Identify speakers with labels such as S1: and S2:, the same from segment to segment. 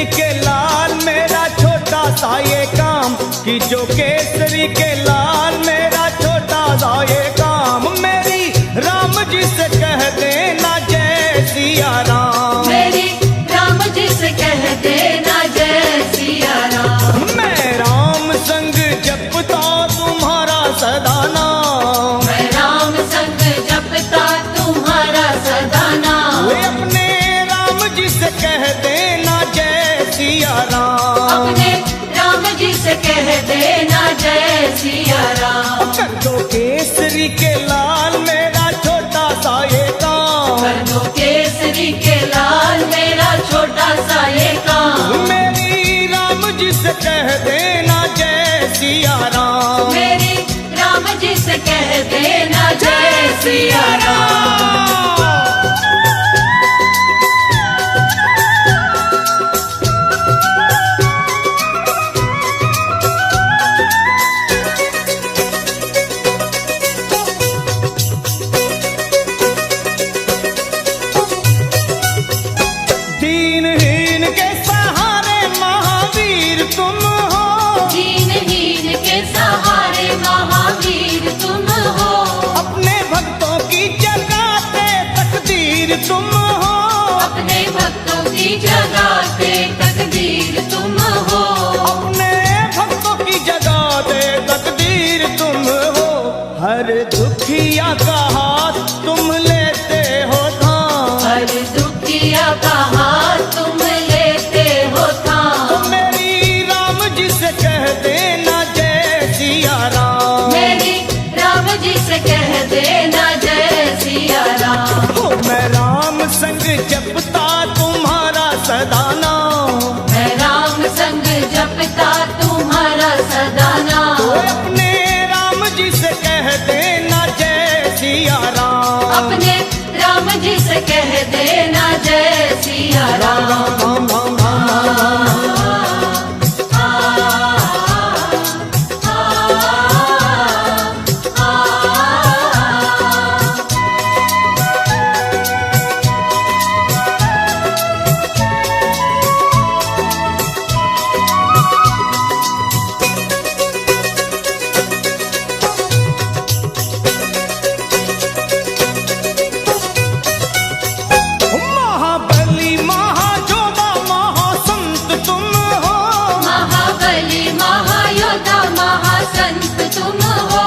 S1: केसरी के लाल मेरा छोटा सा ये काम, कि जो केसरी के लाल मेरा छोटा सा ये काम, मेरी राम जी से कह देना जय सिया राम,
S2: मेरी राम जी से कह देना जय सिया राम।
S1: मैं राम संग जपता तुम्हारा सदा नाम,
S2: मैं राम संग जपता तुम्हारा सदा नाम।
S1: वे अपने राम जी से कह देना जय सिया राम,
S2: अपने राम जी से कह देना जय सिया राम।
S1: कर दो केसरी के लाल मेरा छोटा सा ये काम,
S2: कर दो केसरी के लाल मेरा छोटा सा ये काम,
S1: मेरी राम जी से कह देना जय सिया राम,
S2: मेरी राम जी से कह देना जय सिया राम।
S1: दीनहीन के सहारे महावीर तुम हो,
S2: दीनहीन के सहारे महावीर तुम हो,
S1: अपने भक्तों की जगाते तकदीर तुम हो,
S2: अपने भक्तों की जगाते तकदीर तुम हो,
S1: अपने भक्तों की जगाते तकदीर तुम हो, हर दुखिया का हाथ तुम लेते हो थाम,
S2: हर दुखिया का हाथ तुम लेते हो थाम,
S1: तो मेरी राम जी से कह देना जय सिया राम,
S2: मेरी राम जी से कह देना जय सिया राम।
S1: हो मैं राम संग जपता तुम्हारा सदा नाम,
S2: मैं राम संग जपता तुम्हारा सदा
S1: तो
S2: नाम,
S1: अपने राम जी से कह देना जय सिया राम,
S2: अपने राम जी से कह देना जय सिया
S1: राम
S2: राम।
S1: राम राम राम राम राम। महाबली महाजोधा महासंत तुम हो,
S2: महाबली महायोद्धा महासंत तुम हो,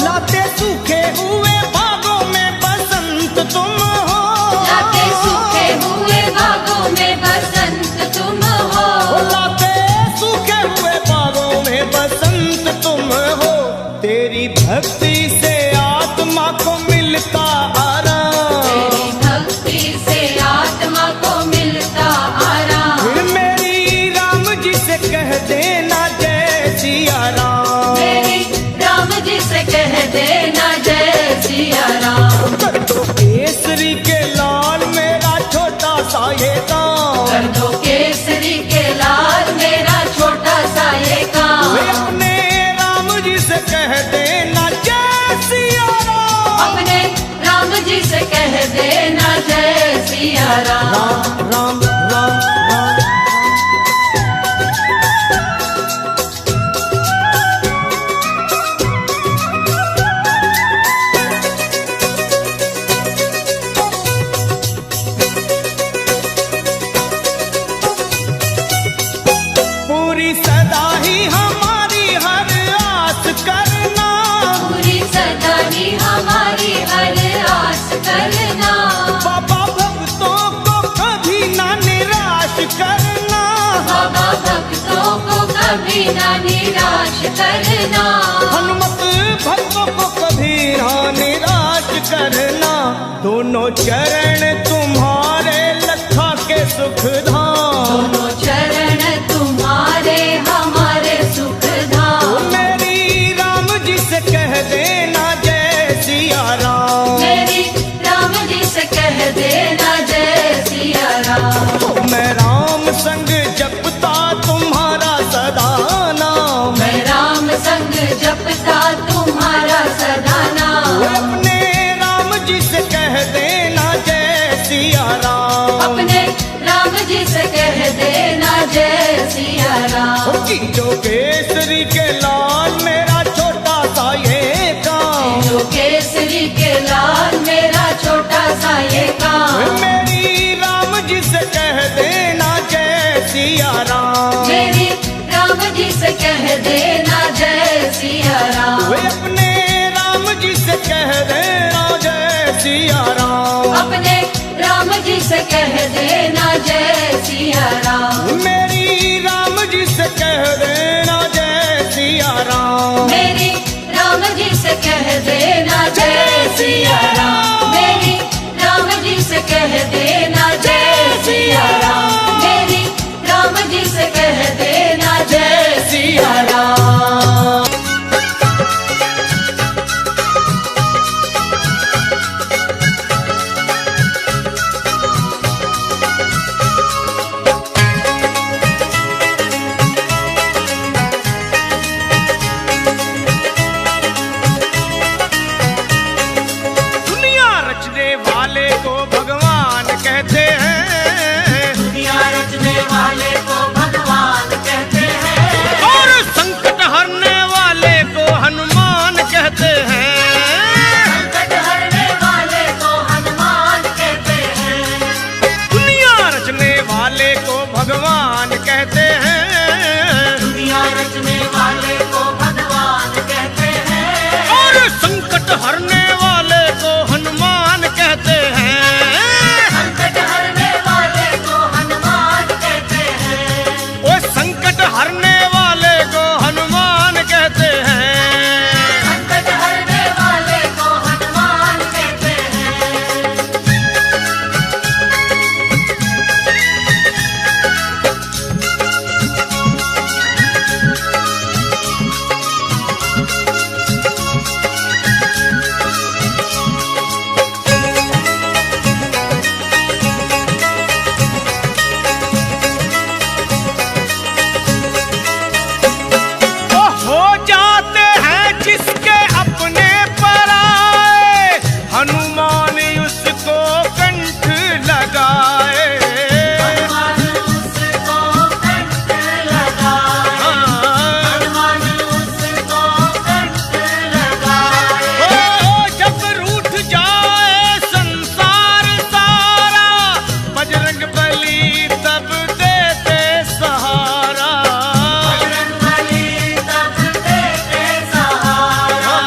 S1: लाते सूखे हुए बागों में बसंत तुम हो,
S2: लाते सूखे हुए बागों में बसंत तुम हो,
S1: लाते सूखे हुए बागों में बसंत तुम हो, तेरी भक्ति से आत्मा को मिलता आराम,
S2: तेरी भक्ति से आत्मा को मिलता आराम,
S1: फिर मेरी राम जी से कह देना जय सिया राम,
S2: मेरी राम जी से कह देना जय सिया राम।
S1: कर दो केसरी के लाल मेरा छोटा सा ये काम,
S2: कर दो केसरी के लाल मेरा छोटा सा ये काम,
S1: वे अपने राम जी से कह देना जय सिया राम,
S2: अपने राम जी से कह देना जय सिया राम।
S1: राम राम राम राम। पूरी सदा ही हमारी हर आस करना,
S2: पूरी सदा ही हमारी हर आस करना,
S1: बाबा भक्तों को कभी ना निराश करना,
S2: बाबा भक्तों को कभी ना निराश करना,
S1: हनुमत भक्तों को कभी ना निराश करना, दोनों चरण तुम्हारे लखा के सुख धाम,
S2: दोनों चरण तुम्हारे हमारे सुख धाम,
S1: मेरी राम जी से कह देना जय सिया राम,
S2: मेरी राम जी से कह देना जय सिया राम।
S1: मैं राम संग जपता तुम्हारा सदा नाम,
S2: मैं राम संग जपता तुम्हारा सदा नाम,
S1: अपने राम जी से कह देना जय सिया राम,
S2: अपने राम जी से
S1: कि जो केसरी के लाल मेरा छोटा सा ये काम,
S2: जो केसरी के लाल मेरा छोटा सा ये काम,
S1: मेरी राम जी से कह देना जय सिया राम,
S2: मेरी राम जी से कह देना जय सिया राम,
S1: वे अपने राम जी से कह देना जय सिया राम,
S2: अपने राम जी से कह देना जय सिया राम,
S1: मेरी राम जी से कह देना जय सिया राम,
S2: मेरी राम जी से कह देना जय सिया राम, मेरी राम जी से कह देना जय सिया राम, मेरी राम जी से कह देना जय सिया राम।
S1: दुनिया रचने वाले को भगवान कहते हैं,
S2: दुनिया रचने वाले को भगवान कहते हैं,
S1: और संकट हरने वाले को हनुमान कहते हैं,
S2: संकट हरने वाले को हनुमान कहते हैं,
S1: दुनिया रचने वाले को भगवान कहते हैं,
S2: दुनिया रचने वाले को भगवान कहते हैं,
S1: और संकट हरने वाले को हनुमान कहते हैं,
S2: संकट हरने वाले को हनुमान कहते हैं,
S1: वो संकट हरने वाले को हनुमान कहते हैं।
S2: संकट हरने वाले को हनुमान कहते हैं।
S1: वो हो जाते हैं जिसके अपने पराए, हनुमान उसको कंठ लगाए।
S2: हनुमान उसको कंठ लगाए,
S1: हाँ।
S2: हनुमान उसको कंठ लगाए,
S1: ओ जब रूठ जाए संसार सारा, बजरंग बली तब देते सहारा।
S2: बजरंगबली तब देते सहारा,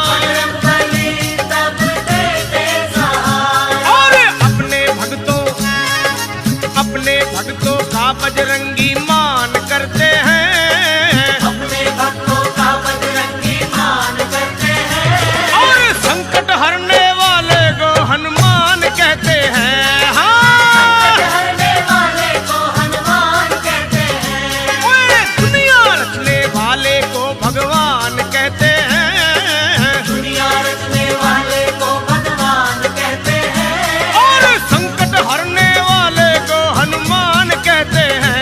S2: बजरंगबली तब देते सहारा,
S1: और अपने भक्तों का बजरंगी मान करते हैं,
S2: अपने भक्तों का बजरंगी मान करते हैं,
S1: और संकट हरने वाले को हनुमान कहते हैं। हाँ,
S2: संकट हरने वाले को हनुमान कहते हैं,
S1: ओए दुनिया रचने वाले को भगवान कहते हैं,
S2: दुनिया रचने वाले को भगवान कहते हैं,
S1: और संकट हरने वाले को हनुमान कहते हैं।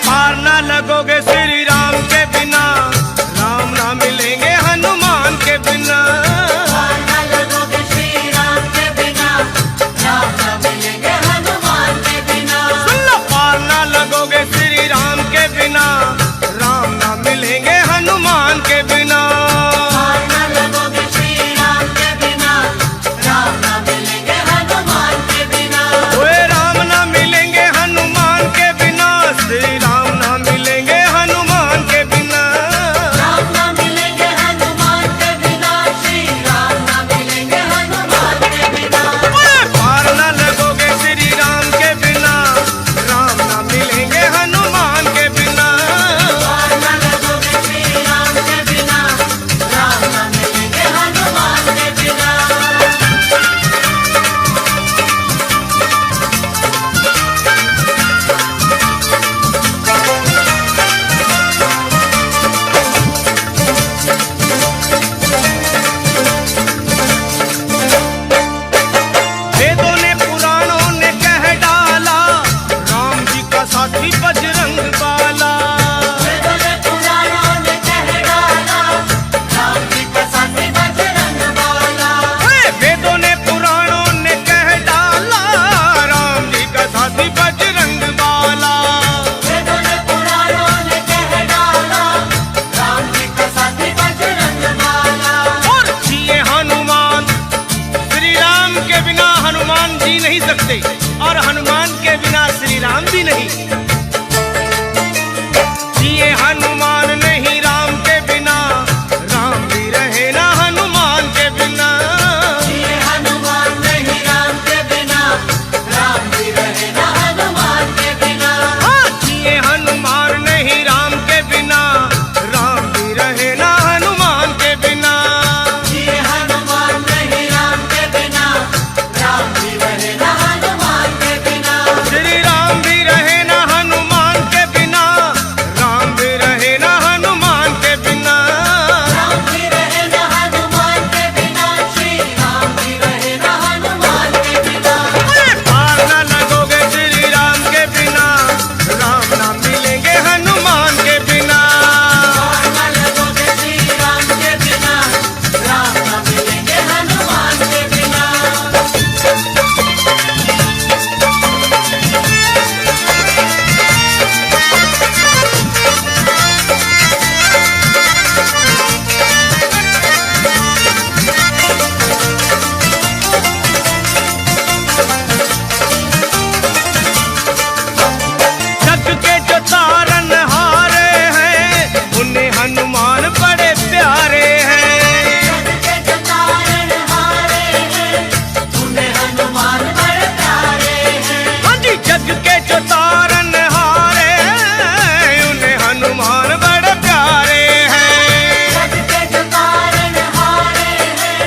S1: पार ना लगोगे श्री राम के बिना, राम ना मिलेंगे हनुमान के बिना।
S2: पार न लगोगे श्री राम के बिना, राम न मिलेंगे हनुमान के बिना।
S1: सुन लो, पार ना लगोगे श्री राम के बिना, राम ना मिलेंगे हनुमान के बिना।
S2: पार न लगोगे श्री राम के बिना, राम न मिलेंगे हनुमान के बिना।
S1: ओए राम ना मिलेंगे हनुमान के बिना, श्री राम ना मिलेंगे हनुमान के बिना।
S2: राम न मिलेंगे हनुमान के बिना, श्री राम न मिलेंगे हनुमान के बिना।
S1: ओए पार ना लगोगे श्री राम के बिना, राम ना मिलेंगे हनुमान के बिना।
S2: पार न लगोगे श्री राम के बिना, राम न मिलेंगे हनुमान के बिना।
S1: वेदों ने पुराणों ने कह डाला, राम जी का साथी बजरंग बाला।
S2: वेदों ने पुराणों ने कह डाला, राम जी का साथी बजरंग बाला।
S1: ओए वेदों ने पुराणों ने कह डाला, राम जी का साथी बजरंग बाला।
S2: वेदों ने पुराणों ने कह डाला, राम जी का साथी बजरंग बाला।
S1: और जिए हनुमान, श्री राम के बिना हनुमान जी नहीं सकते, और हनुमान के बिना श्री राम भी नहीं। जिए हनुमान नहीं राम के बिना, राम भी रहे ना हनुमान के बिना।
S2: ये हनुमान नहीं राम के बिना, राम भी रहे ना हनुमान के बिना।
S1: हाँ, जिए हनुमान नहीं राम के बिना, राम भी रहे ना हनुमान के बिना।
S2: ये हनुमान नहीं राम के बिना, राम भी रहे ना हनुमान के बिना।
S1: श्री राम भी रहे ना हनुमान के बिना, राम भी रहे ना हनुमान के बिना।
S2: राम भी रहे ना हनुमान के बिना, श्री राम भी रहे ना हनुमान के बिना।
S1: अरे पार ना लगोगे श्री राम के बिना, राम ना मिलेंगे हनुमान के बिना।
S2: पार न लगोगे श्री राम के बिना, राम न मिलेंगे हनुमान के बिना।
S1: जग के जो तारन हारे हैं, उन्हें हनुमान बड़े प्यारे हैं।
S2: के जो तारण हारे हैं, उन्हें हनुमान बड़े प्यारे हैं।
S1: हाँ जी, जग के जो तारन हारे हैं, उन्हें हनुमान बड़े प्यारे हैं।
S2: जग के जो तारण हारे हैं,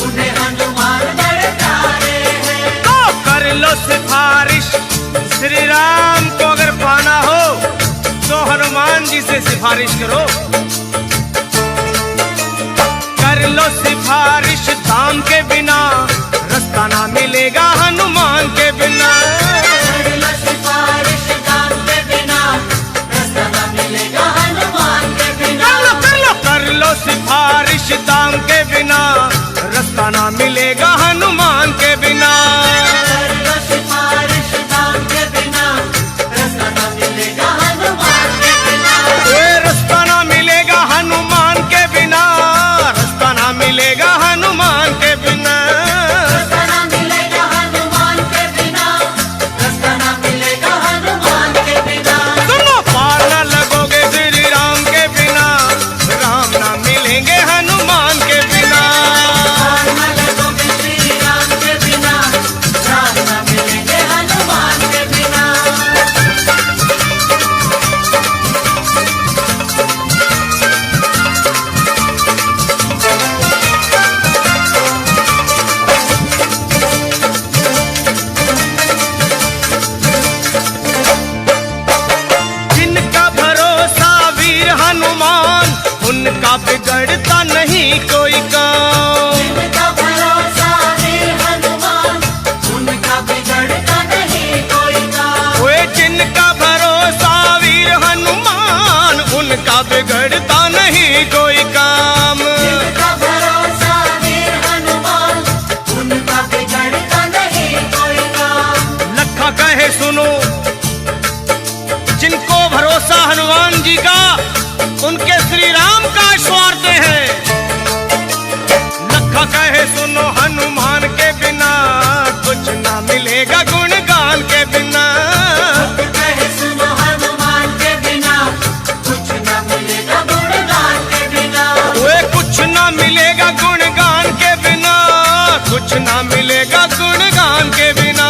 S2: उन्हें हनुमान बड़े प्यारे हैं।
S1: तो कर लो सिफारिश, श्री राम को अगर पाना हो तो हनुमान जी से सिफारिश करो। कर लो सिफारिश दाम के बिना, रास्ता ना मिलेगा हनुमान के बिना।
S2: कर लो सिफारिश दाम के बिना, रास्ता न मिलेगा हनुमान के बिना।
S1: कर लो सिफारिश दाम के बिना, रास्ता ना मिलेगा हनुमान के बिना।
S2: कर लो सिफारिश दाम के बिना, रास्ता न मिलेगा हनुमान के बिना।
S1: ये रास्ता ना मिलेगा हनुमान के बिना, रास्ता ना मिलेगा हनुमान के बिना।
S2: रास्ता न मिलेगा हनुमान
S1: उनका बिगड़ता नहीं कोई काम।
S2: जिनका भरोसा वीर हनुमान, उनका बिगड़ता नहीं कोई काम।
S1: ओए जिनका भरोसा वीर हनुमान, उनका बिगड़ता नहीं कोई काम।
S2: जिनका भरोसा वीर हनुमान, उनका बिगड़ता नहीं कोई काम।
S1: लखा कहे सुनो, जिनको भरोसा हनुमान जी का, उनके श्री राम का स्वार्थ है। लखा कहे सुनो, हनुमान के बिना कुछ ना मिलेगा, गुणगान के बिना।
S2: कहे सुनो, हनुमान के बिना कुछ न मिलेगा, गुणगान के बिना।
S1: वे कुछ ना मिलेगा गुणगान के बिना, कुछ ना मिलेगा गुणगान के बिना।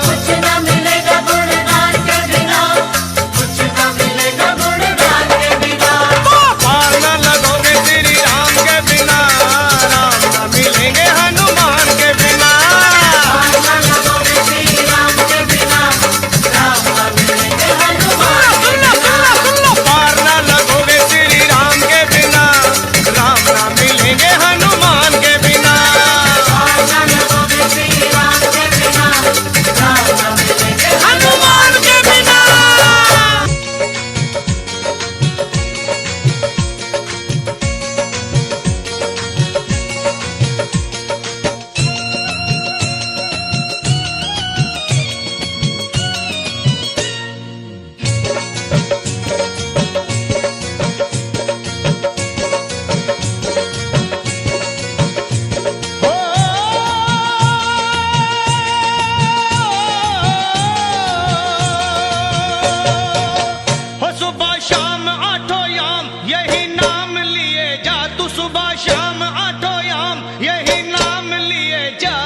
S2: कुछ न मिलेगा गुणगान के बिना, कुछ न मिलेगा गुणगान के बिना।
S1: पार न लगोगे श्री राम के बिना, राम न मिलेंगे हनुमान के बिना।
S2: पार न लगोगे श्री राम के बिना, राम न मिलेंगे हनुमान के बिना।
S1: पार न लगोगे श्री राम के बिना, राम न मिलेंगे हनुमान के बिना।
S2: पार न लगोगे श्री राम के बिना, राम न मिलेंगे
S1: हनुमान के बिना। हो सुबह शाम आठों याम यही नाम लिए जा, तू सुबह शाम आठों याम यही नाम लिए जा।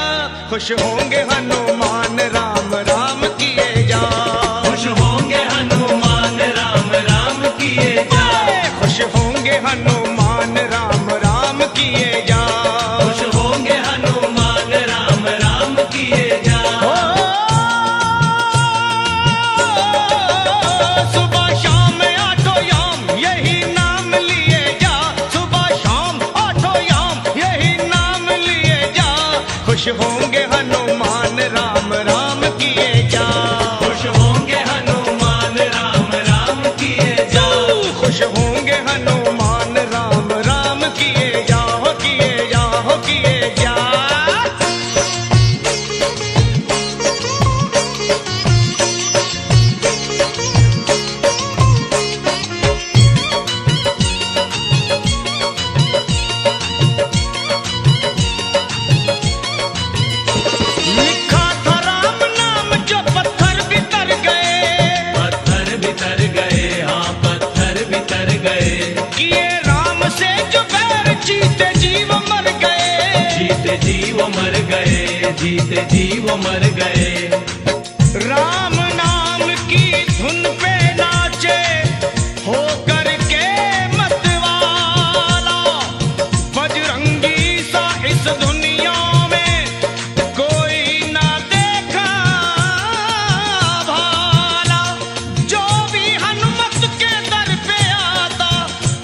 S1: खुश होंगे हनुमान राम राम किए जा।
S3: खुश होंगे हनुमान राम राम किए जा।
S1: खुश होंगे हनुमान राम राम किए जा।
S3: खुश होंगे हनुमान राम राम किए जा।
S1: सुबह शाम आठों याम यही नाम लिए जा, सुबह शाम आठों याम यही नाम लिए जा। खुश होंगे हनुमान राम राम किए जा।
S3: खुश होंगे हनुमान राम राम किए जा।
S1: खुश होंगे हनुमान राम राम किए जा, हो किए जा, हो किए जा। लिखा था राम नाम जो पत्थर बितर गए।
S3: पत्थर बितर गए, हाँ पत्थर बितर गए।
S1: किए राम से जो बैर जीते जीव मर गए।
S3: जीते जीव मर गए, जीते जीव मर गए।
S1: राम नाम की धुन पे नाचे हो करके मतवाला। बजरंगी सा इस दुनिया में कोई ना देखा भाला। जो भी हनुमत के दर पे आता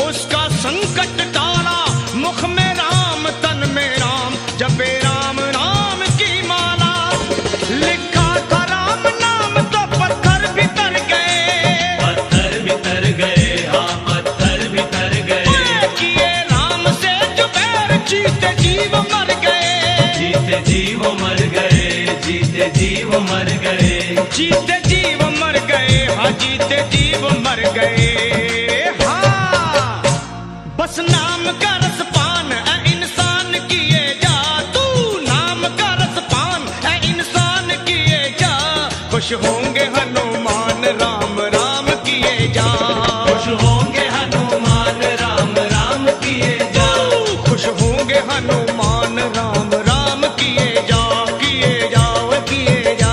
S1: उसका संकट टाला। मुख में राम तन में राम, जपे राम नाम की माला। लिखा था राम नाम तो पत्थर बितर गए।
S3: पत्थर बितर गए, हाँ पत्थर बितर गए।
S1: किए राम से जो बैर जीते जीव मर गए।
S3: जीते जीव मर गए, जीते जीव मर गए।
S1: जीते जीव मर गए, हाँ जीते जीव मर गए। हाँ बस नाम का रसपान है इंसान किए जा। तू नाम का रसपान है इंसान किए जा। खुश होंगे हनुमान राम राम किए जा।
S3: खुश होंगे हनुमान राम राम किए जा।
S1: खुश होंगे हनुमान राम राम किए जा, किए जा, किए जा।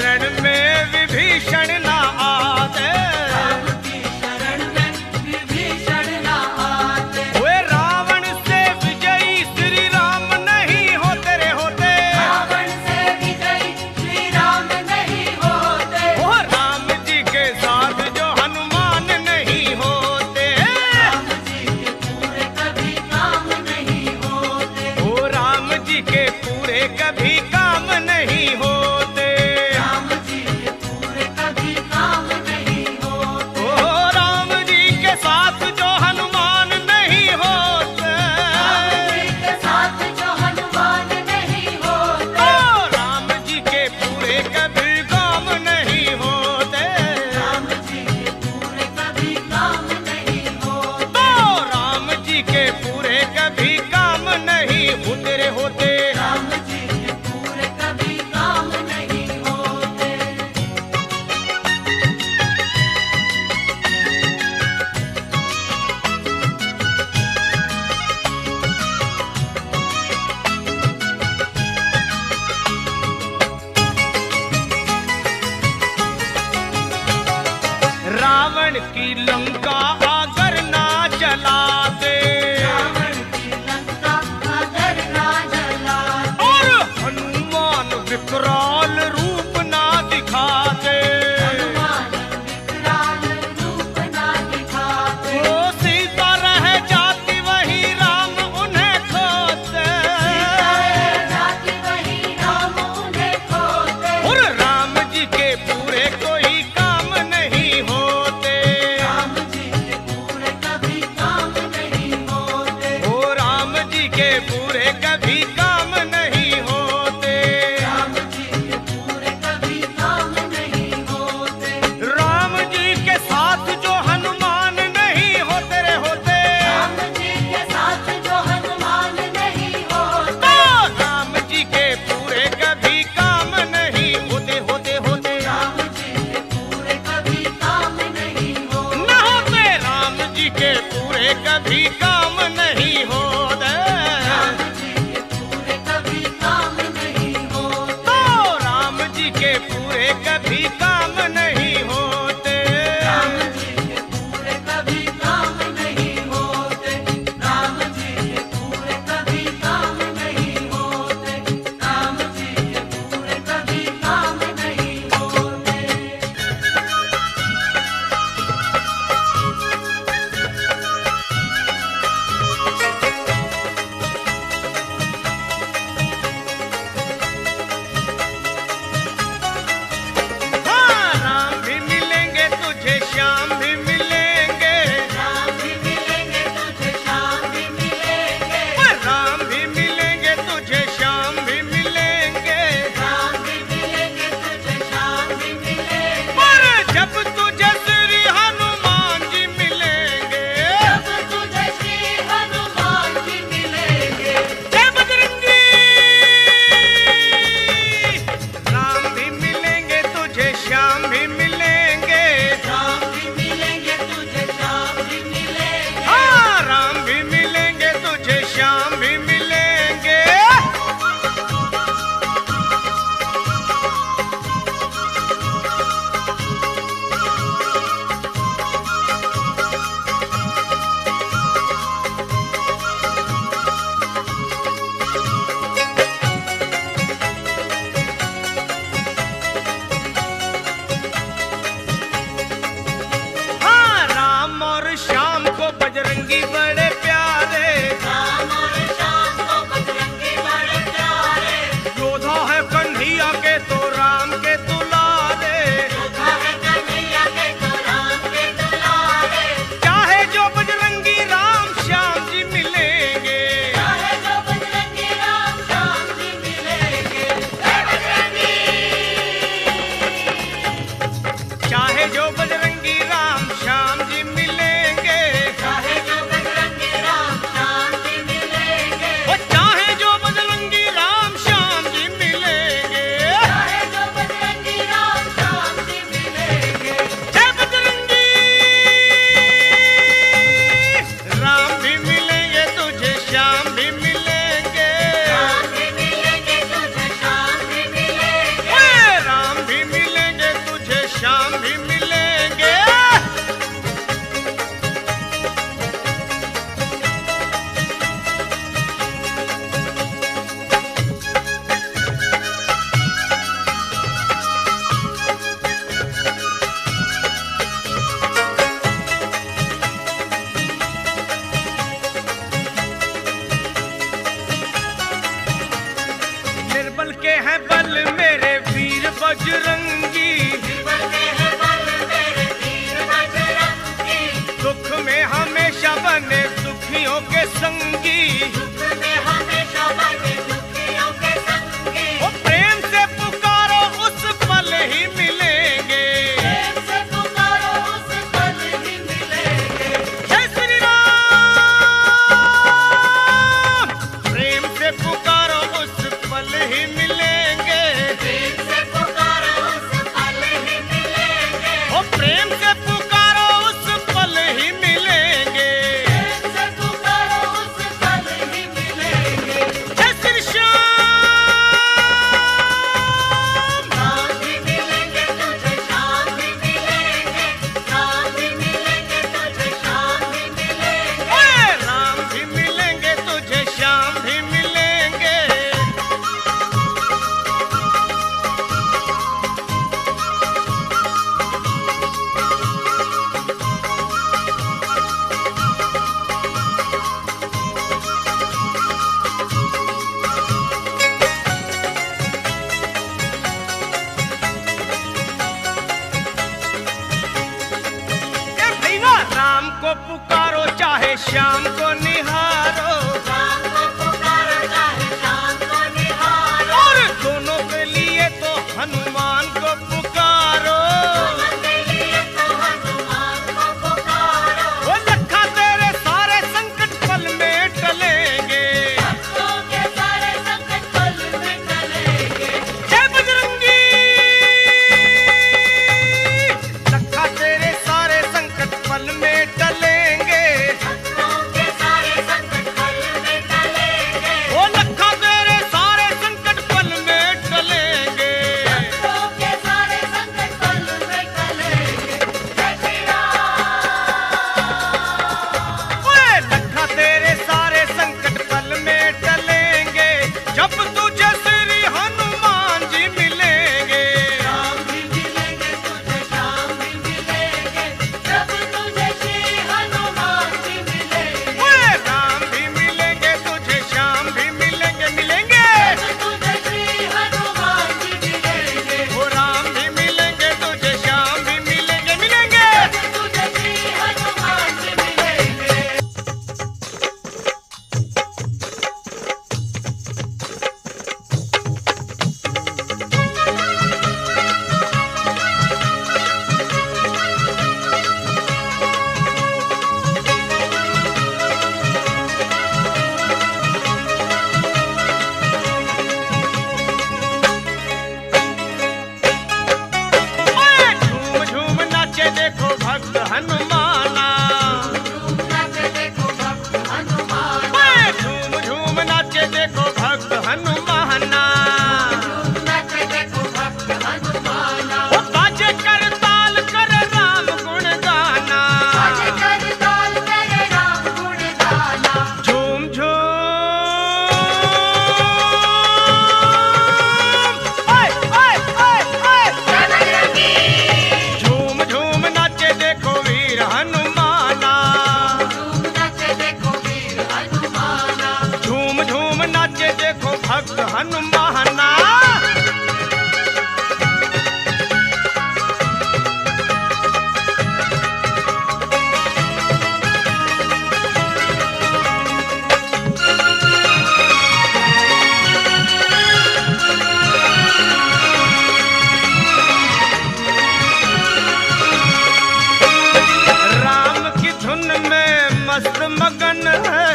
S1: शरण में विभीषण ना आते,
S2: राम की शरण में विभीषण ना आते,
S1: वे रावण से विजयी श्री राम नहीं होते रे होते,
S2: रावण से विजयी श्री राम नहीं होते,
S1: ओ राम जी के साथ जो हनुमान नहीं होते,
S2: राम जी के पूरे कभी काम नहीं होते,
S1: ओ राम जी के पूरे कभी काम नहीं होते,
S2: राम जी के पूरे कभी काम नहीं होते,
S1: ओ राम जी के साथ जो हनुमान नहीं होते,
S2: राम जी के साथ जो हनुमान नहीं होते,
S1: ओ राम जी के पूरे कभी काम नहीं होते,
S2: राम जी के पूरे कभी काम नहीं होते,
S1: तो राम जी के पूरे कभी काम नहीं होते रे होते।
S2: राम जी के पूरे कभी काम नहीं होते।
S1: रावण की लंका अगर ना जलाते,
S2: रावण की लंका अगर ना जलाते,
S1: और हनुमान विकराल रूप ना दिखाते,
S2: हनुमान विकराल रूप ना दिखाते,
S1: ओ सीता रह जाती वही राम उन्हें खोते,
S2: सीता रह जाती वही राम उन्हें खोते,
S1: और राम जी के पूरे कोई काम नहीं होते,
S2: राम जी के पूरे कभी काम नहीं होते,
S1: ओ राम जी के पूरे कभी काम नहीं होते,
S2: राम जी के पूरे कभी काम नहीं होते,
S1: राम जी के साथ जो हनुमान नहीं होते रे होते,
S2: राम जी के साथ जो हनुमान नहीं होते,
S1: तो राम जी के पूरे कभी काम नहीं होते होते होते
S2: राम जी के पूरे कभी काम नहीं होते,
S1: न होते, राम जी के पूरे कभी काम नहीं होते,
S2: राम जी के पूरे कभी काम नहीं होते,
S1: तो राम जी के पूरे कभी काम नहीं होते,
S2: राम जी के पूरे कभी काम नहीं होते, राम जी के पूरे कभी काम नहीं होते, राम जी के पूरे कभी काम नहीं होते।
S1: हाँ, राम भी मिलेंगे तुझे, श्याम भी मिलेंगे,
S2: राम भी मिलेंगे तुझे, श्याम भी मिलेंगे,
S1: राम भी मिलेंगे तुझे, श्याम भी मिलेंगे,
S2: राम भी मिलेंगे तुझे, श्याम भी मिलेंगे,
S1: पर जब तुझे श्री हनुमान जी मिलेंगे,
S2: जब तुझे श्री हनुमान जी मिलेंगे,
S1: जय बजरंगी, राम भी मिलेंगे तुझे, श्याम भी मिलेंगे,
S2: राम भी मिलेंगे तुझे, श्याम भी मिलेंगे,
S1: हाँ, राम भी मिलेंगे तुझे, श्याम भी मिलेंगे, हाँ, राम और श्याम को बजरंगी बड़े प्यारे,
S2: राम और श्याम को बजरंगी बड़े प्यारे,
S1: योद्धा है कन्हैया के तो राम के दुलारे,
S2: योद्धा है कन्हैया के तो राम के दुलारे,
S1: चाहे जो बजरंगी राम श्याम जी मिलेंगे,
S2: चाहे जो बजरंगी राम श्याम जी मिलेंगे, जय बजरंगी,
S1: चाहे जो बजरंगी राम श्याम जी मिलेंगे,
S2: चाहे जो बजरंगी
S1: को पुकारो चाहे शाम को निहारो,
S2: शाम को पुकारो चाहे शाम को निहारो,
S1: और दोनों के लिए तो हनुमान को पुकारो।
S2: दोनों के लिए तो हनुमान को पुकारो।
S1: वो लखा तेरे सारे संकट पल में टलेंगे,
S2: भक्तों के सारे संकट पल में टलेंगे।
S1: जय बजरंगी। लखा तेरे सारे संकट पल में टलेंगे,
S2: भक्तों के सारे संकट पल में टलेंगे।
S1: वो लखा तेरे सारे संकट पल में टलेंगे।
S2: भक्तों के सारे संकट पल में टलेंगे। जय श्री राम।
S1: ओए लखा तेरे सारे संकट पल में टलेंगे, जब तुझे श्री हनुमान जी मिलेंगे।
S2: राम भी मिलेंगे तुझे, श्याम भी मिलेंगे, जब तुझे श्री हनुमान जी मिलेंगे।
S1: ओए राम भी मिलेंगे तुझे, श्याम भी मिलेंगे, मिलेंगे।
S2: जब तुझे श्री हनुमान जी मिलेंगे।
S1: वो राम भी मिलेंगे तुझे, श्याम भी मिलेंगे, मिलेंगे।
S2: जब तुझे श्री हनुमान जी मिलेंगे।
S1: ओए झूम झूम नाचे देखो भक्त हनुमाना।
S2: झूम नाचे देखो भक्त हनुमान।
S1: ओए झूम झूम नाचे देखो भक्त हनुमाना।
S2: झूम नाचे देखो भक्त हनुमान।
S1: वो बाजे कर ताल कर राम गुण गाना।
S2: बाजे कर ताल करे राम गुण गाना।
S1: झूम झूम ओए ओए ओए ओए
S2: जय बजरंगी।
S1: झूम झूम नाचे देखो वीर हनुमाना।
S2: झूम नाचे देखो वीर हनुमान।
S1: झूम झूम नाचे देखो भक्त हनुमाना। राम की धुन में मस्त मगन है,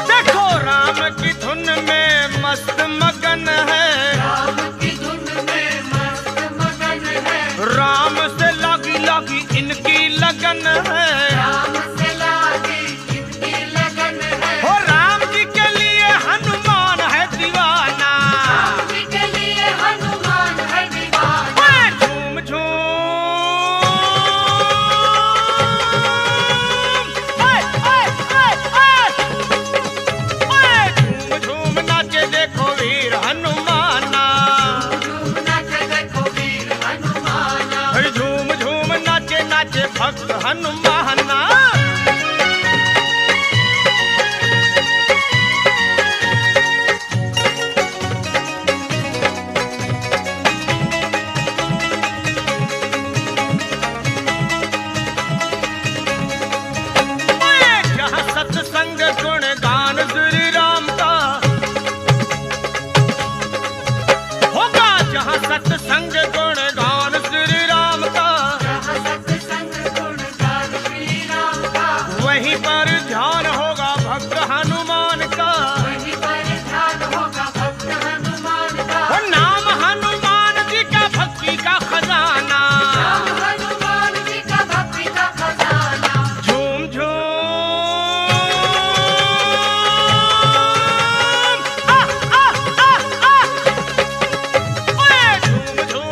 S1: देखो राम की धुन में मस्त मगन है।
S2: राम की धुन में मस्त मगन है।
S1: राम से लागी लागी इनकी लगन है।
S2: राम से लागी इनकी लगन है।
S1: हो राम जी के लिए हनुमान है दीवाना।
S2: राम जी के लिए हनुमान है दीवाना।
S1: ओए झूम झूम ओए ओए ओए ओए झूम झूम नाचे देखो वीर हनुमाना।
S2: झूम नाचे देखो वीर हनुमान।
S1: अरे झूम झूम नाचे नाचे भक्त हनुमाना। ओए जहाँ सत्संग गुण गान श्री राम का होगा, जहाँ सत्संग गुण गान श्री राम का,
S2: जहाँ सत्संग गुण गान श्री राम का।
S1: वहीं पर ध्यान होगा भक्त हनुमान का।
S2: वहीं पर ध्यान होगा भक्त हनुमान का।
S1: वो नाम हनुमान जी का भक्ति का खजाना।
S2: राम हनुमान जी का भक्ति का खजाना।
S1: झूम झूम आ आ आ आ ओए झूम झूम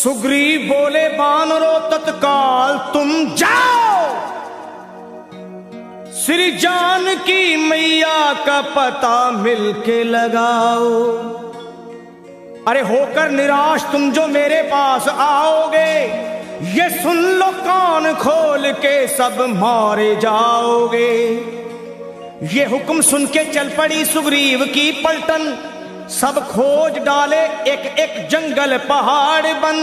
S1: सुग्रीव बोले वानरों तत्काल तुम जाओ, श्री जानकी मैया का पता मिलके लगाओ। अरे होकर निराश तुम जो मेरे पास आओगे, ये सुन लो कान खोल के सब मारे जाओगे। ये हुक्म सुन के चल पड़ी सुग्रीव की पलटन, सब खोज डाले एक एक जंगल पहाड़ बन।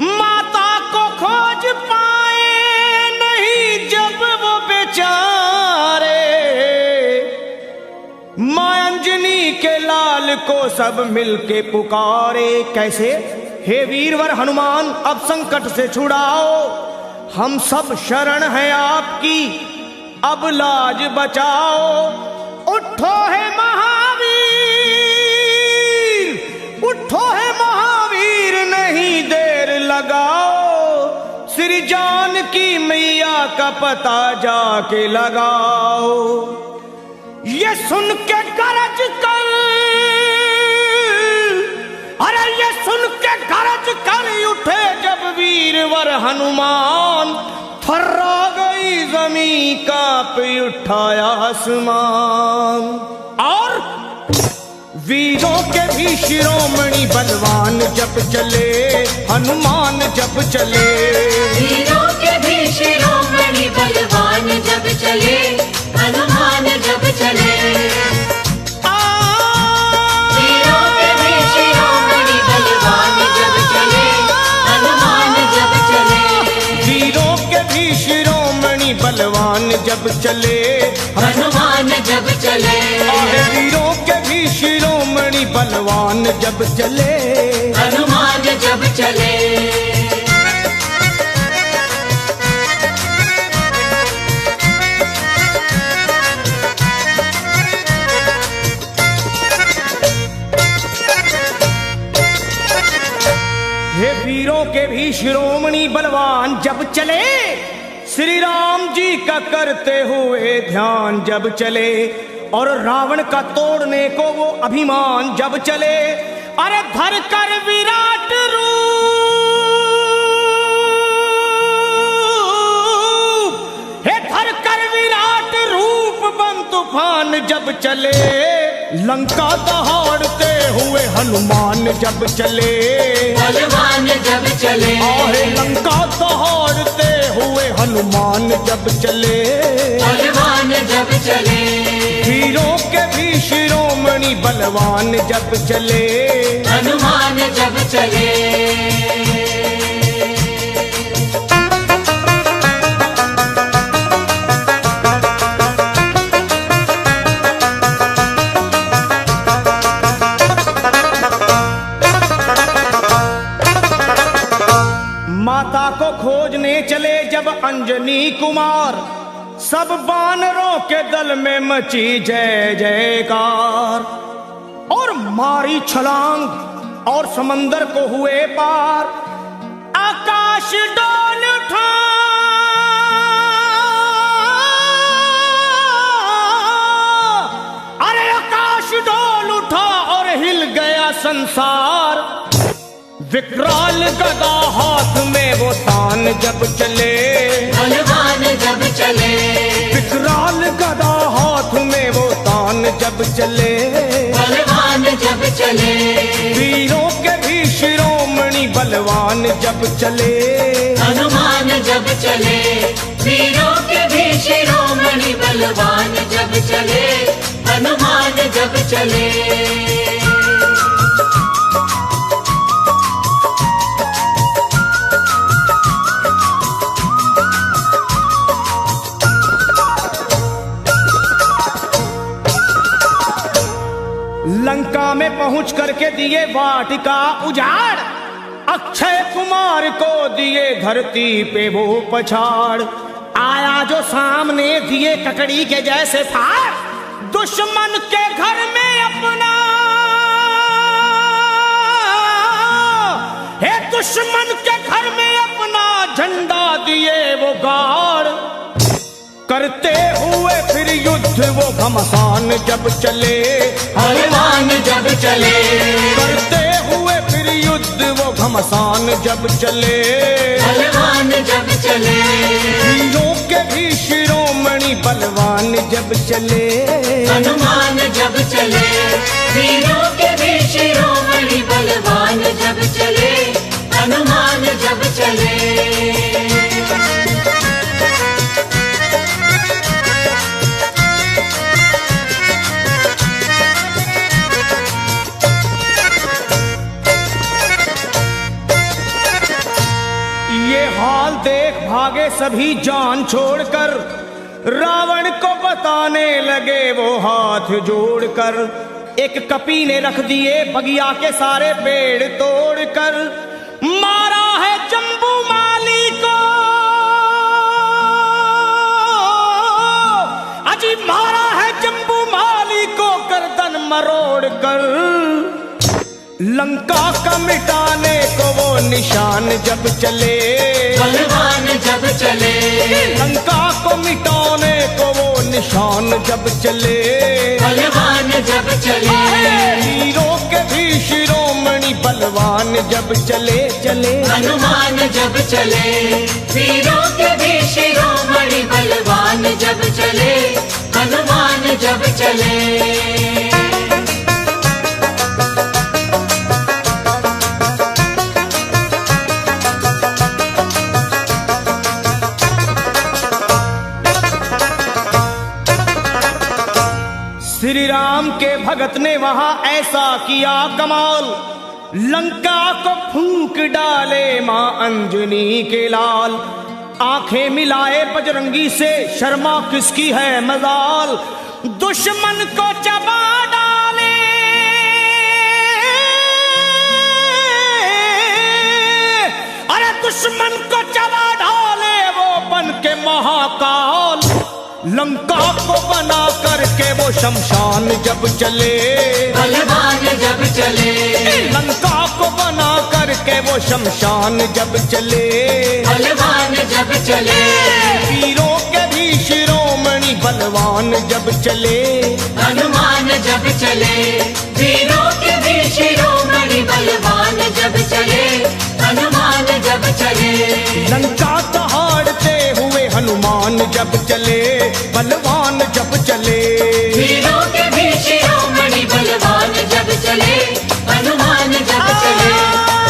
S1: माता को खोज पाए नहीं जब वो बेचारे, मां अंजनी के लाल को सब मिलके पुकारे। कैसे? हे वीरवर हनुमान अब संकट से छुड़ाओ, हम सब शरण है आपकी अब लाज बचाओ। उठो है महावीर, उठो है महावीर नहीं देर लगाओ, श्री जानकी मैया का पता जाके लगाओ। ये सुन के गरज कर, अरे ये सुन के गरज कर उठे जब वीरवर हनुमान, थर्रा गई जमी कांप उठाया आसमान। और वीरों के भी शिरोमणि बलवान जब चले, हनुमान जब चले।
S2: वीरों के भी शिरोमणि बलवान जब चले, हनुमान जब चले। वीरों के भी शिरोमणि बलवान जब चले, हनुमान जब चले।
S1: वीरों के भी शिरोमणि बलवान जब चले,
S2: हनुमान जब चले।
S1: आहे वीरों के भी शिरोमणि बलवान जब चले,
S2: हनुमान जब चले।
S1: हे वीरों के भी शिरोमणि बलवान जब चले, श्री राम जी का करते हुए ध्यान जब चले, और रावण का तोड़ने को वो अभिमान जब चले। अरे धर कर विराट रूप, हे धर कर विराट रूप बन तूफान जब चले, लंका दहाड़ते हुए हनुमान जब चले।
S2: बलवान जब चले।
S1: आहे लंका दहाड़ते हुए हनुमान जब चले,
S2: बलवान जब चले।
S1: वीरों के भी शिरोमणि बलवान जब चले,
S2: हनुमान जब चले।
S1: माता को खोजने चले जब अंजनी कुमार, सब वानरों के दल में मची जय जयकार। और मारी छलांग और समंदर को हुए पार, आकाश डोल उठा, अरे आकाश डोल उठा और हिल गया संसार। विकराल गदा हाथ में वो तान जब चले,
S2: बलवान जब चले।
S1: विकराल गदा हाथ में वो तान जब चले,
S2: बलवान जब चले।
S1: वीरों के भी शिरोमणि बलवान जब चले,
S2: हनुमान जब चले। वीरों के भी शिरोमणि बलवान जब चले, हनुमान जब चले।
S1: लंका में पहुंच करके दिए वाटिका उजाड़, अक्षय कुमार को दिए धरती पे वो पछाड़। आया जो सामने दिए ककड़ी के जैसे फाड़, दुश्मन के घर में अपना, हे दुश्मन के घर में अपना झंडा दिए वो गाड़। करते हुए फिर युद्ध वो घमासान जब चले,
S2: हनुमान जब चले।
S1: करते हुए फिर युद्ध वो शमशान जब चले,
S2: बलवान जब चले,
S1: वीरों के भी शिरोमणि बलवान जब चले,
S2: हनुमान जब चले, वीरों के भी शिरोमणि बलवान जब चले, हनुमान जब चले।
S1: ये हाल देख भागे सभी जान छोड़कर, रावण को बताने लगे वो हाथ जोड़कर। एक कपी ने रख दिए बगिया के सारे पेड़ तोड़कर, मारा है जम्बू माली को, अजी मारा है जम्बू माली को गर्दन मरोड़ कर। लंका का मिटाने को वो निशान जब चले,
S2: बलवान जब चले,
S1: लंका को मिटाने को वो निशान जब चले,
S2: बलवान जब चले,
S1: वीरों के भी शिरोमणि बलवान जब चले चले,
S2: हनुमान जब चले, वीरों के भी शिरोमणि बलवान जब चले, हनुमान जब चले।
S1: श्री राम के भगत ने वहां ऐसा किया कमाल, लंका को फूंक डाले मां अंजनी के लाल। आंखें मिलाए बजरंगी से, शर्मा किसकी है मजाल, दुश्मन को चबा डाले, अरे दुश्मन को चबा डाले वो बन के महाकाल। लंका को बना करके वो शमशान जब चले,
S2: बलवान जब चले,
S1: लंका को बना करके वो शमशान जब चले,
S2: बलवान जब चले,
S1: वीरों के भी शिरोमणि बलवान जब चले,
S2: हनुमान जब चले, वीरों के भी शिरोमणि बलवान जब चले, हनुमान जब चले।
S1: लंका दहाड़ते हुए हनुमान जब चले, बलवान जब चले,
S2: वीरों के भी शिरोमणि बलवान जब चले, हनुमान जब चले,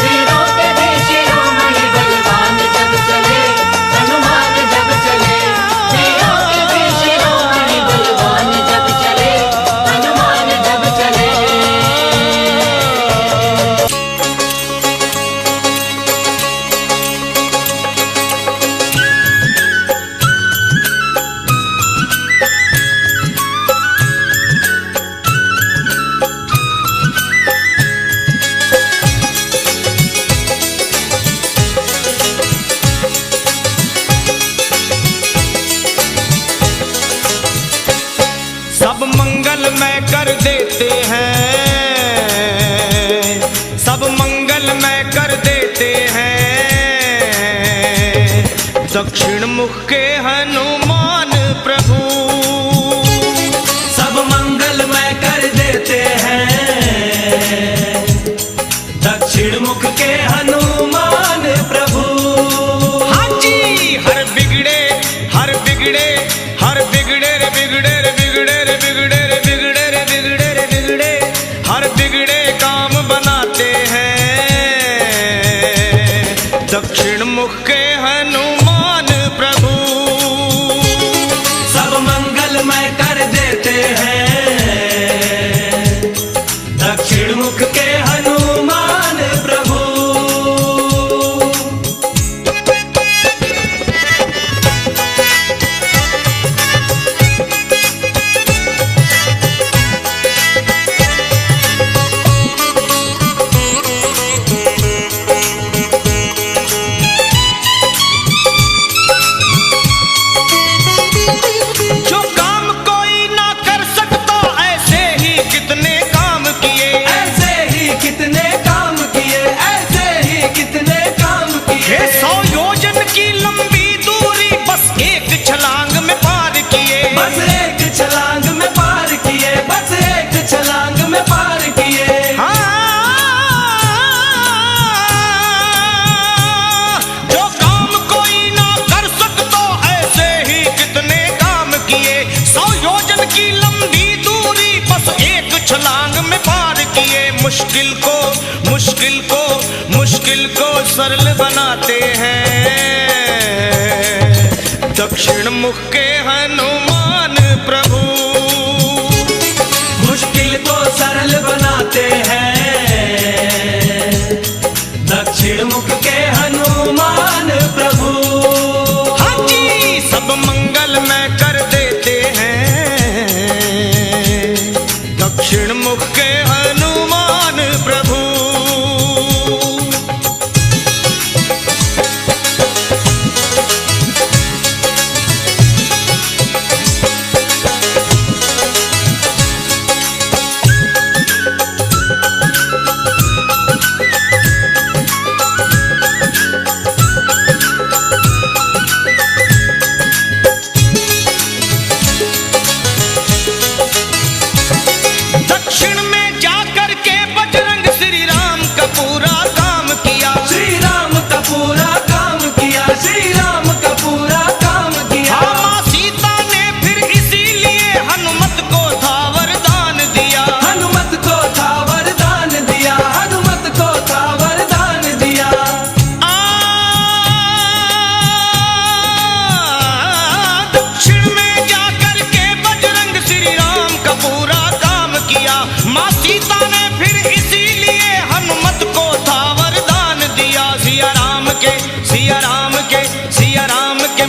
S2: वीरों के भी शिरोमणि बलवान जब चले, हनुमान जब चले, वीरों के भी शिरोमणि बलवान जब चले, हनुमान जब चले।
S1: सब मंगलमय कर देते हैं, सब मंगलमय कर देते हैं, दक्षिण मुख के हनुमान प्रभु।
S3: सब मंगलमय कर देते हैं, दक्षिण मुख के हनुमान प्रभु।
S1: हाँ जी, हर बिगड़े हर बिगड़े हर बिगड़े रे बिगड़े रे बिगड़े रे बिगड़े रे बिगड़े रे बिगड़े रे बिगड़े, हर बिगड़े काम बनाते हैं, दक्षिण मुख के हनुमान प्रभु। मुश्किल को सरल बनाते हैं। दक्षिण मुख के हनुमान प्रभु
S3: मुश्किल को सरल बनाते हैं। दक्षिण मुख के हनुमान प्रभु
S1: हाँ जी सब मंगल में कर देते हैं। दक्षिण मुख के हनुमान प्रभु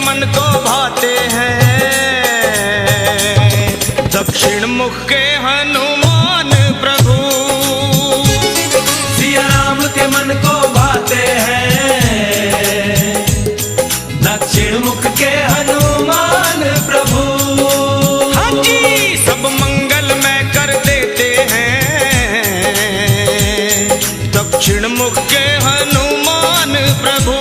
S1: मन को भाते हैं। दक्षिण मुख के हनुमान प्रभु
S3: सिया राम के मन को भाते हैं। दक्षिण मुख के हनुमान प्रभु
S1: हाँ जी सब मंगल में कर देते हैं। दक्षिण मुख के हनुमान प्रभु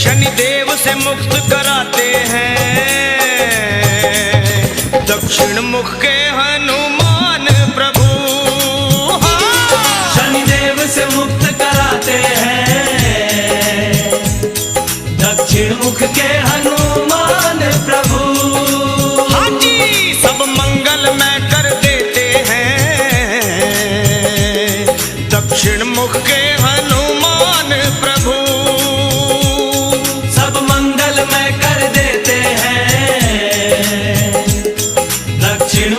S1: शनिदेव से मुक्त कराते हैं। दक्षिण मुख के हनुमान प्रभु
S3: शनिदेव से मुक्त कराते हैं। दक्षिण मुख के हनुमान प्रभु
S1: हाँ जी सब मंगल में कर देते हैं। दक्षिण मुख के हनुमान प्रभु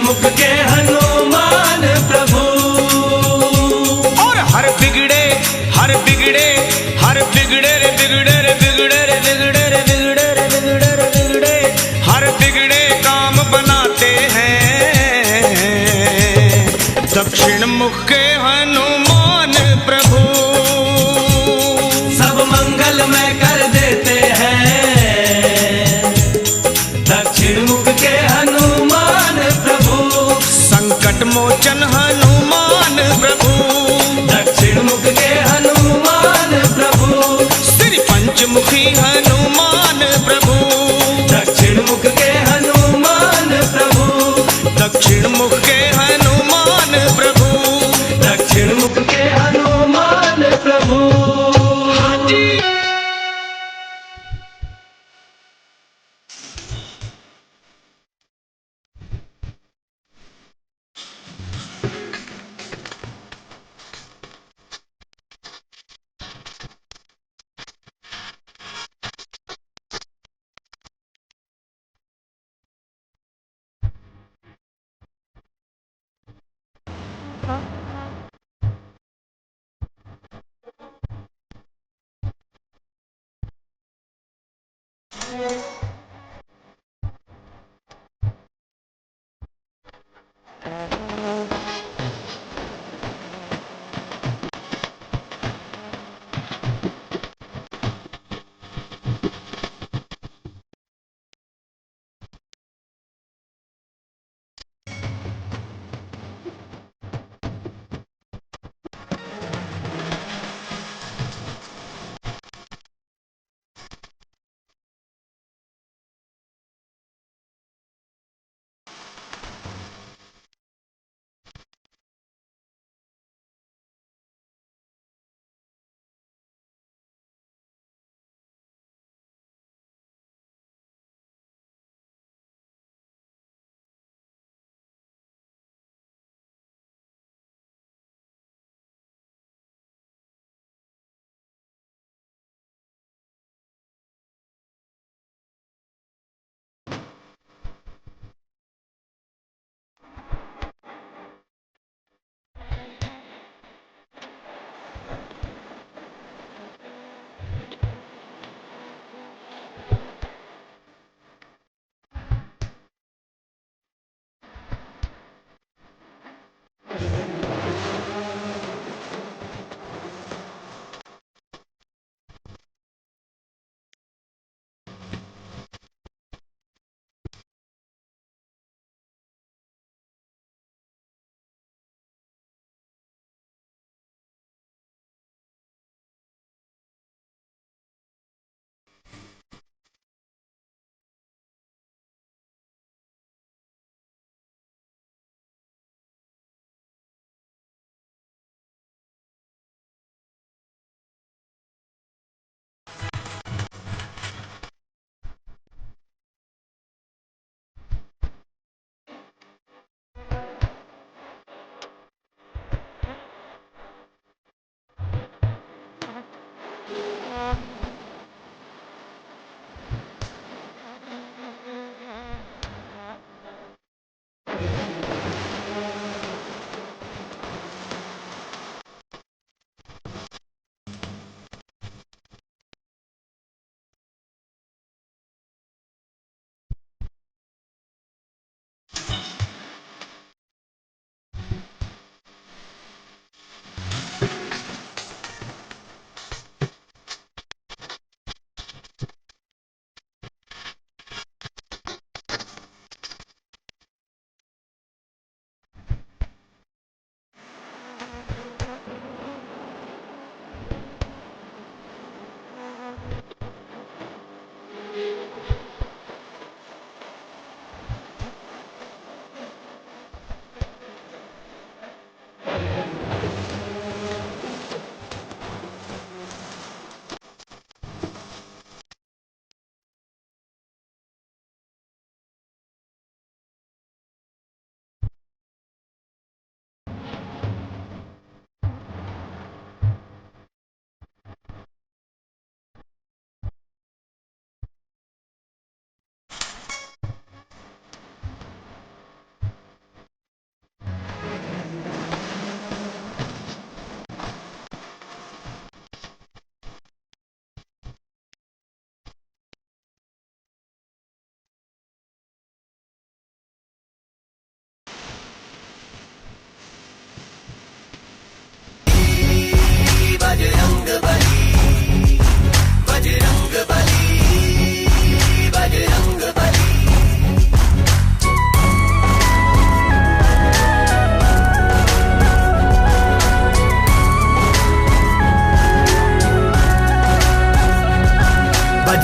S3: मुख के हनुमान प्रभु
S1: और हर बिगड़े हर बिगड़े काम बनाते हैं। दक्षिण मुख के हनुमान प्रभु
S3: सब मंगल में कर देते हैं। दक्षिण मुख के हनुमान प्रभु
S1: संकट मोचन हनुमान प्रभु
S3: दक्षिण मुख के हनुमान प्रभु
S1: श्री पंचमुखी हनुमान प्रभु
S3: दक्षिण मुख के हनुमान प्रभु
S1: दक्षिण मुख के हनुमान प्रभु
S3: दक्षिण मुख के हनुमान प्रभु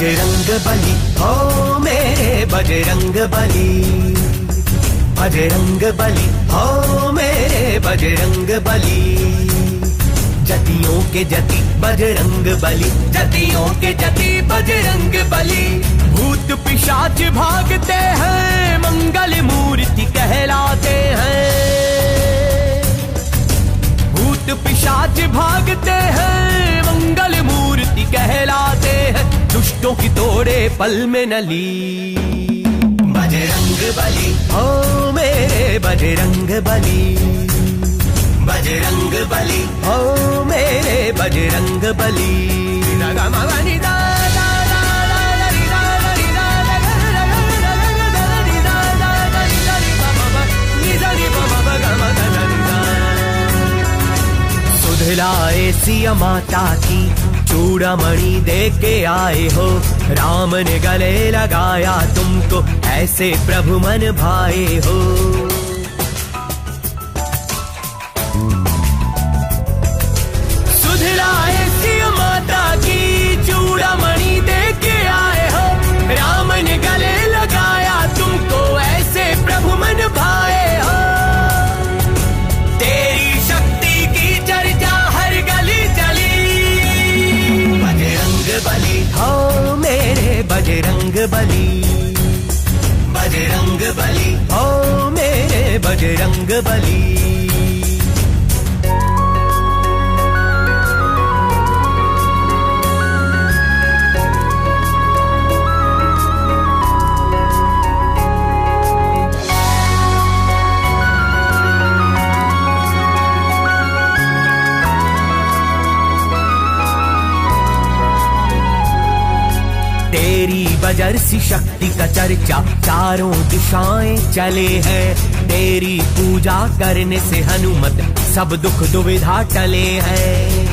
S4: बजरंग बली हो मेरे बजरंग बली, बजरंग बली हो मेरे बजरंग बली, जतियों के जति बजरंग बली, जतियों के जति बजरंग बली। भूत पिशाच भागते हैं, मंगल मूर्ति कहलाते हैं, भूत पिशाच भागते हैं, मंगल मूर्ति कहलाते हैं, दुष्टों की तोड़े पल में नली। बजरंग बली हो मेरे बजरंग बली, बजरंग बली हो मेरे बजरंग बली। सुधलाए सिया माता की चूड़ामणि दे के आए हो, राम ने गले लगाया तुमको, ऐसे प्रभु मन भाए हो। सुधलाए सिया माता की चूड़ामणि दे के आए हो, राम ने गले लगाया तुमको, ऐसे प्रभु मन भाए हो। तेरी शक्ति की चर्चा हर गली चली, बजरंग बली हो मेरे बजरंग बली, बजरंग बली हो मेरे बजरंग बली। तेरी बजरसी शक्ति का चर्चा चारों दिशाएं चले हैं, तेरी पूजा करने से हनुमत सब दुख दुविधा टले हैं।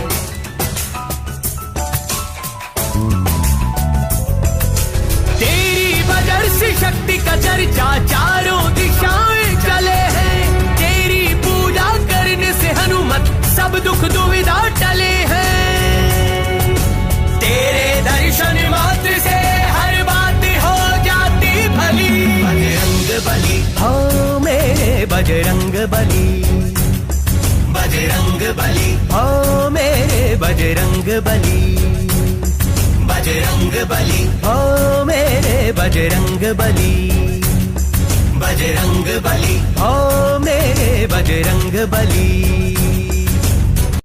S4: तेरी बजरसी शक्ति का चर्चा चारों दिशाएं चले हैं, तेरी पूजा करने से हनुमत सब दुख दुविधा टले हैं। तेरे दर्शन मात्र से हर बात हो जाती भली, बजरंग बली हो मेरे बजरंग बली, बजरंग बली हो मेरे बजरंग बली, बजरंग बली हो मेरे बजरंग बली, बजरंग बली हो मेरे बजरंग बली।